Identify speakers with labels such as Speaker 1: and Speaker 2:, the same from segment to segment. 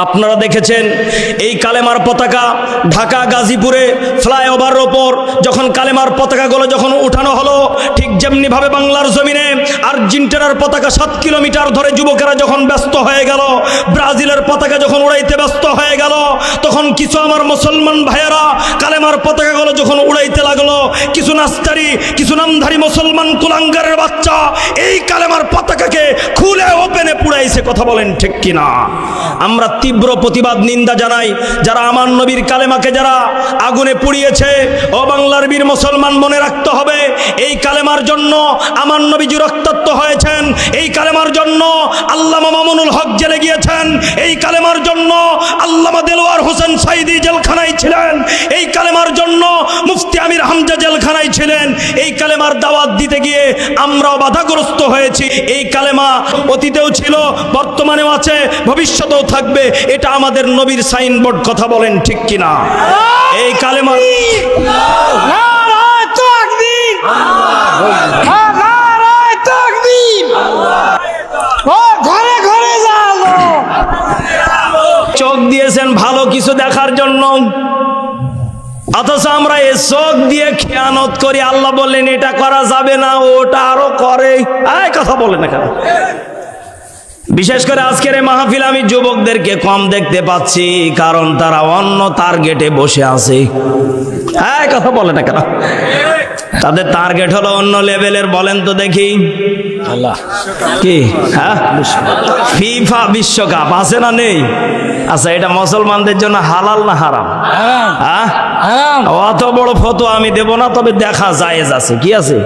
Speaker 1: আপনারা দেখেছেন এই কালেমার পতাকা ঢাকা গাজীপুরে ফ্লাইওভারের ওপর যখন কালেমার পতাকাগুলো যখন উঠানো হলো, ঠিক যেমনিভাবে বাংলার জমিনে আর্জেন্টিনার পতাকা 7 কিলোমিটার ধরে যুবকেরা যখন ব্যস্ত হয়ে গেল, ব্রাজিলের পতাকা যখন উড়াইতে ব্যস্ত হয়ে গেল, তখন কিছু আমার মুসলমান ভাইয়েরা কালেমার পতাকাগুলো যখন উড়াইতে লাগলো, কিছু নাস্তারি কিছু নামধারী মুসলমান কুলাঙ্গারের বাচ্চা এই কালেমার পতাকাকে খুলে ওপেনে পুড়াইছে। কথা বলেন ঠিক কিনা? আমরা তীব্র প্রতিবাদ নিন্দা জানাই যারা আমার নবীর কালেমাকে যারা আগুনে পুড়িয়েছে। ও বাংলার বীর মুসলমান, মনে রাখতে হবে এই কালেমার জন্য আমার নবীজি রক্তাক্ত হয়েছেন, এই কালেমার জন্য আল্লামা মামুনুল হক জেলে গিয়েছেন, এই কালেমার জন্য আল্লামা দেলোয়ার হোসেন সাইদি জেলখানায় ছিলেন, এই কালেমার জন্য মুফতি আমির হামজা জেলখানায় ছিলেন। এই কালেমার দাওয়াত দিতে গিয়ে আমরাও বাধাগ্রস্ত হয়েছি। এই কালেমা অতীতেও ছিল, বর্তমানেও আছে, ভবিষ্যতেও থাকবে। এটা আমাদের নবীর সাইনবোর্ড। কথা বলেন ঠিক কিনা? এই কালেমা চোখ দিয়েছেন ভালো কিছু দেখার জন্য, অথচ আমরা এ চোখ দিয়ে খেয়ানত করি। আল্লাহ বললেন এটা করা যাবে না, ওটা আরো করে। কথা বলে না কেন? বিশেষ করে আজকের এই মাহফিল আমি যুবকদেরকে কম দেখতে পাচ্ছি, কারণ তারা অন্য টার্গেটে বসে আছে। কথা বলে না কেন? তাদের টার্গেট হলো অন্য লেভেলের। বলেন তো দেখি আল্লাহ কি? ফিফা বিশ্বকাপ আছে না নেই? আচ্ছা, এটা মুসলমানদের জন্য হালাল না হারাম? অত বড় ফতোয়া আমি দেব না, তবে দেখা জায়েজ আছে। কি আছে?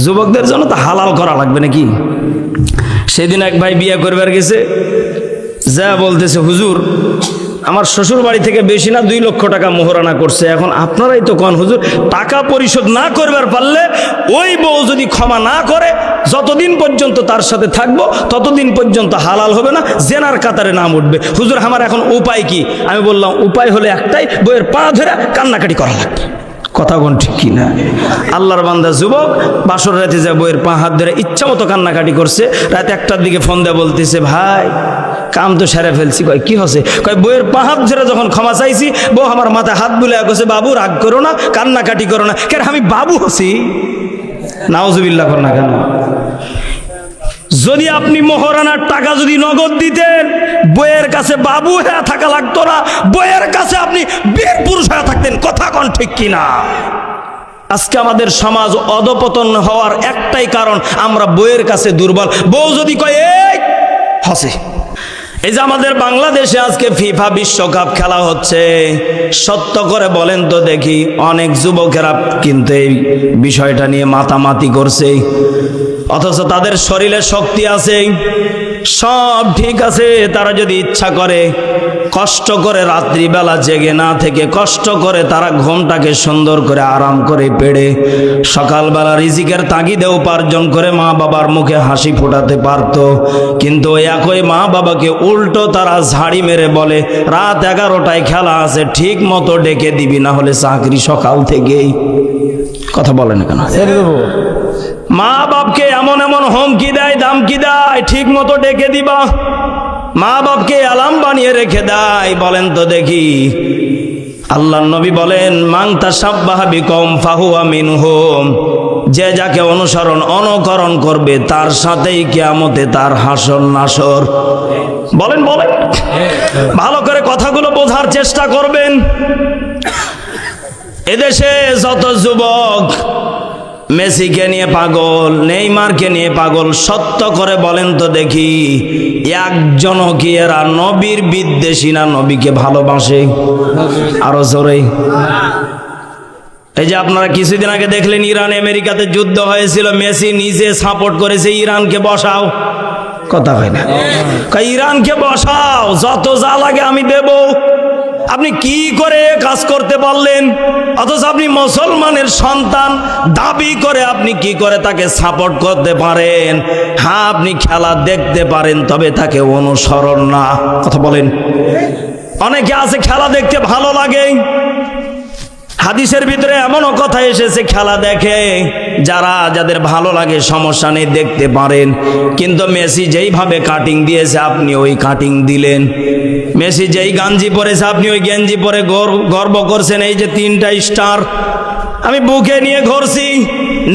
Speaker 1: যুবকদের জন্য তো হালাল করা লাগবে নাকি? সেদিন এক ভাই বিয়ে করবার গেছে, যা বলতেছে, হুজুর আমার শ্বশুর বাড়ি থেকে বেশি না 2 লক্ষ টাকা মোহরানা করছে। এখন আপনারাই তো কোন হুজুর, টাকা পরিশোধ না করবার পারলে ওই বউ যদি ক্ষমা না করে, যতদিন পর্যন্ত তার সাথে থাকবো ততদিন পর্যন্ত হালাল হবে না, জেনার কাতারে নাম উঠবে। হুজুর আমার এখন উপায় কি? আমি বললাম উপায় হলে একটাই, বইয়ের পা ধরে কান্নাকাটি করা লাগবে। কথা কোন ঠিক কিনা? আল্লাহর বান্দা যুবক বাসর রাতে যা বইয়ের পা হাত ধরে ইচ্ছা মতো কান্নাকাটি করছে। রাত 1টার দিকে ফোন দেয়া বলতেছে, ভাই কাম তো সেরে ফেলছি। কয় কি হচ্ছে? কয় বইয়ের পা হাত ধরে যখন ক্ষমা চাইছি, বউ আমার মাথায় হাত বুলে গেছে, বাবু রাগ করো না, কান্নাকাটি করো না। কেন আমি বাবু হচ্ছি? নাউজুবিল্লাহ করো না কেন? যদি আপনি মোহরানার টাকা যদি নগদ দিতেন, বইয়ের কাছে বাবু হয়ে থাকা লাগতো না, বইয়ের কাছে আপনি বীর পুরুষ হয়ে থাকতেন। কথা কোন ঠিক কিনা? আজকে আমাদের সমাজ অধপতন হওয়ার একটাই কারণ, আমরা বইয়ের কাছে দুর্বল। বউ যদি কয় এই হসে। এই যে আমাদের বাংলাদেশে আজকে ফিফা বিশ্বকাপ খেলা হচ্ছে, সত্য করে বলেন তো দেখি, অনেক যুবকেরা কিন্তু এই বিষয়টা নিয়ে মাতামাতি করছে, অথচ তাদের শরীরে শক্তি আছে, সব ঠিক আছে। তারা যদি ইচ্ছা করে কষ্ট করে রাত্রিবেলা জেগে না থেকে কষ্ট করে তারা ঘুমটাকে সুন্দর করে আরাম করে পেড়ে সকালবেলা রিজিকের তাগিদে উপার্জন করে মা বাবার মুখে হাসি ফোটাতে পারত। কিন্তু একই মা বাবাকে উল্টো তারা ঝাড়ি মেরে বলে, রাত 11টায় খেলা আছে, ঠিক মতো ডেকে দিবি, না হলে চাকরি সকাল থেকেই। কথা বলেন কেন? মা বাপকে এমন এমন হুমকি দেয়, দামকি দেয়, ঠিক মতো ডেকে দিবা। মা বাপকে আলাম বানিয়ে রেখে দেয়। বলেন তো দেখি, আল্লাহর নবী বলেন, মান তাশাব্বাহা বিকওম ফাহুয়া মিনহুম, যে যাকে অনুকরণ করবে তার সাথেই কিয়ামতে তার হাসর নাসর। বলেন বলেন, ভালো করে কথাগুলো বোঝার চেষ্টা করবেন। এদেশে যত যুবক মেসিকে নিয়ে পাগল, নেইমারকে নিয়ে পাগল, সত্য করে বলেন তো দেখি, একজনও কি এরা নবীর বিদ্বেষী না নবীকে ভালোবাসে? আরো জোরে। এই যে আপনারা কিছুদিন আগে দেখলেন ইরান আমেরিকাতে যুদ্ধ হয়েছিল, মেসি নিজে সাপোর্ট করেছে ইরানকে বসাও। কথা হয় না? ইরানকে বসাও, যত যা লাগে আমি দেব। আপনি কি করে কাজ করতে পারলেন? অথচ আপনি মুসলমানের সন্তান দাবি করে আপনি কি করে তাকে সাপোর্ট করতে পারেন? হ্যাঁ, আপনি খেলা দেখতে পারেন, তবে তাকে অনুসরণ না। কথা বলেন। অনেকে আছে খেলা দেখতে ভালো লাগে, হাদিসের ভিতরে এমনও কথা এসেছে, খেলা দেখে যাদের ভালো লাগে সমস্যা নেই, দেখতে পারেন, কিন্তু মেসি যেইভাবে কাটিং দিয়েছে আপনি ওই কাটিং দিলেন, মেসি যেই গঞ্জি পরেছে আপনি ওই গেঞ্জি পরে গর্ব করছেন। এই যে 3টা স্টার আমি বুকে নিয়ে ঘুরছি,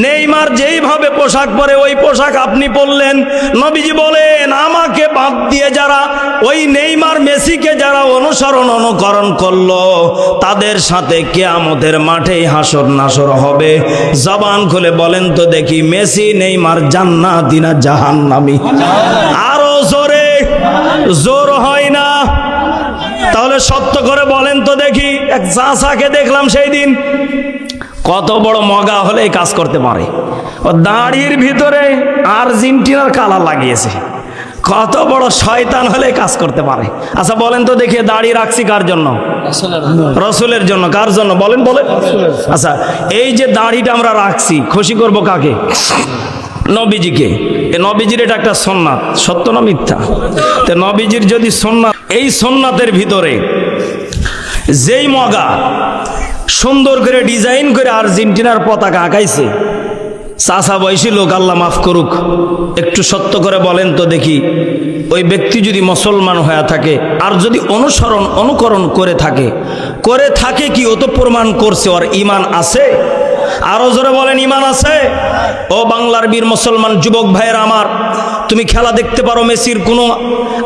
Speaker 1: নেইমার যেইভাবে পোশাক পরে ওই পোশাক আপনি পরলেন। নবীজি বলেন আমাকে বাদ দিয়ে যারা ওই নেইমার মেসিকে যারা অনুকরণ করলো তাদের সাথে কিয়ামতের মাঠেই হাসর নাসর হবে। জবান খুলে বলেন তো দেখি, মেসি নেইমার জান্নাতি না জাহান্নামী? আরো জোরে, জোর হয় না? তাহলে সত্য করে বলেন তো দেখি। এক চাচাকে দেখলাম সেই দিন, কত বড় মগা হলে এই কাজ করতে পারে। ও দাড়ির ভিতরে আর্জেন্টিনার কালার লাগিয়েছে। কত বড় শয়তান হলে কাজ করতে পারে। আচ্ছা বলেন তো দেখি, দাড়ি রাখছি কার জন্য? রসুলের জন্য। কার জন্য বলেন? বলেন। আচ্ছা এই যে দাড়িটা আমরা রাখছি, খুশি করব কাকে? নবীজিকে। নবীজির এটা একটা সুন্নাত, সত্য না মিথ্যা? তো নবীজির যদি সুন্নাত, এই সুন্নাতের ভিতরে যেই মগা সুন্দর করে ডিজাইন করে আর্জেন্টিনার পতাকা আঁকাইছে, চাচা বয়সী লোক, আল্লাহ মাফ করুক, একটু সত্য করে বলেন তো দেখি, ওই ব্যক্তি যদি মুসলমান হয়ে থাকে আর যদি অনুকরণ করে থাকে কি ও তো প্রমাণ করছে ওর ঈমান আছে? আরো জোরে বলেন, ঈমান আছে? ও বাংলার বীর মুসলমান যুবক ভাইয়েরা আমার, তুমি খেলা দেখতে পারো, মেসির কোনো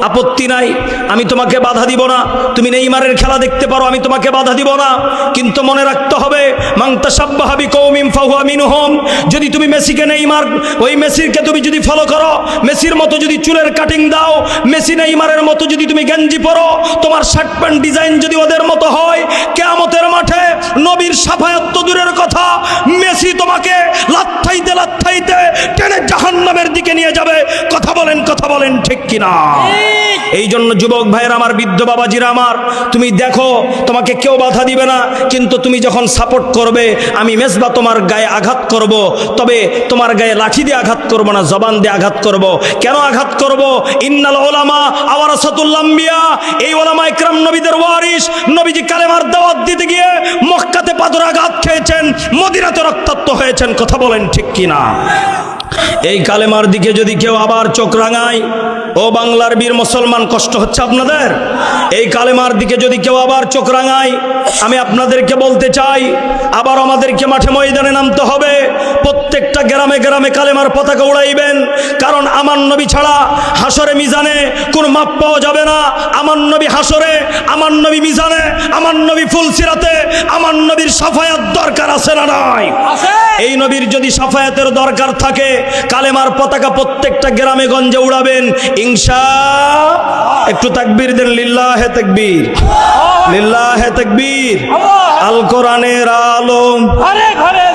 Speaker 1: আপত্তি নাই, আমি তোমাকে বাধা দিব না। তুমি নেইমারের খেলা দেখতে পারো, আমি তোমাকে বাধা দিব না। কিন্তু মনে রাখতে হবে, মান তাশাব্বাহা বিকওমিন ফাহুয়া মিনহুম। যদি তুমি মেসিকে নেইমার, ওই মেসিকে তুমি যদি ফলো করো, মেসির মতো যদি চুলের কাটিং দাও, মেসি নেইমারের মতো যদি তুমি গেঞ্জি পরো, তোমার শার্ট প্যান্ট ডিজাইন যদি ওদের মতো হয়, কিয়ামতের মাঠে নবীর শাফায়াত তো দূরের কথা, মেসি তোমাকে লাথাইতে টেনে জাহান্নামের দিকে নিয়ে যাবে। কথা বলেন ঠিক কিনা? এই জন্য যুবক ভাইয়ের আমার, বৃদ্ধ বাবাজিরা আমার, তুমি দেখো তোমাকে কেউ বাধা দিবে না, কিন্তু তুমি যখন সাপোর্ট করবে, আমি মেসবা তোমার গায়ে আঘাত করব, তবে তোমার গায়ে লাঠি দিয়ে আঘাত করব না, জবান দিয়ে আঘাত করব। কেন আঘাত করব? ইন্নাল উলামা ওয়ারাসাতুল আম্বিয়া, এই উলামা ইকরাম নবীদের ওয়ারিস। নবীজি কালেমার দাওয়াত দিতে গিয়ে মক্কাতে পাথর আঘাত খেয়েছেন, মদিনাতে রক্তাক্ত হয়েছেন। কথা বলেন ঠিক কিনা? এই কালেমার দিকে যদি কেউ আবার চোখ রাঙায়, ও বাংলার বীর মুসলমান, কষ্ট হচ্ছে আপনাদের? এই কালেমার দিকে যদি কেউ আবার চোখ রাঙায়, আমি আপনাদেরকে বলতে চাই, আবার আমাদেরকে মাঠে ময়দানে নামতে হবে। প্রত্যেকটা গ্রামে গ্রামে কালেমার পতাকা উড়াইবেন, কারণ আমার নবী ছাড়া হাসরে মিজানে কোনো মাপ পাওয়া যাবে না। আমার নবী হাসরে, আমার নবী মিজানে, আমার নবী ফুলসিরাতে, আমার নবীর শাফায়াত দরকার আছে না নাই? এই নবীর যদি শাফায়াতের দরকার থাকে, কালেমার পতাকা প্রত্যেকটা গ্রামে গঞ্জে উড়াবেন ইনশাআল্লাহ। একটু তাকবীর দেন, লিল্লাহে তাকবীর, লিল্লাহে তাকবীর। আল কোরআনের আলো ঘরে ঘরে